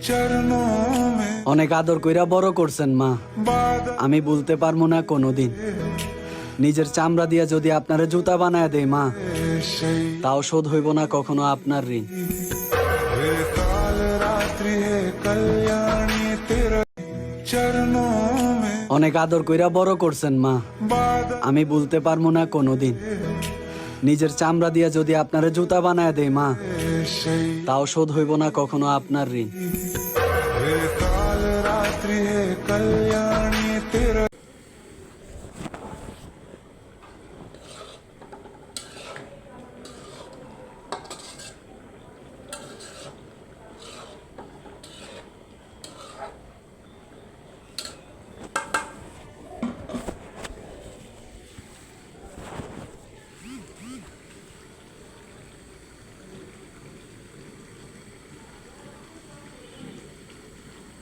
चरणों में অনেক আদর কইরা বড় করছেন মা, बादल আমি ভুলতে পারবো না কোনোদিন। নিজের চামড়া দিয়া যদি আপনারে জুতা বানায় দেই মা, शही তাও শোধ হইব না কখনো আপনার ঋণ। वे काल रात्रि है कल्याणी तेरा चरणों में অনেক আদর কইরা বড় করছেন মা, बादल আমি ভুলতে পারবো না কোনোদিন। নিজের চামড়া দিয়া যদি আপনারে জুতা বানায় দেই মা, शही তাও শোধ হইব না কখনো আপনার ঋণ। वे काल रात्रि है कल्याणी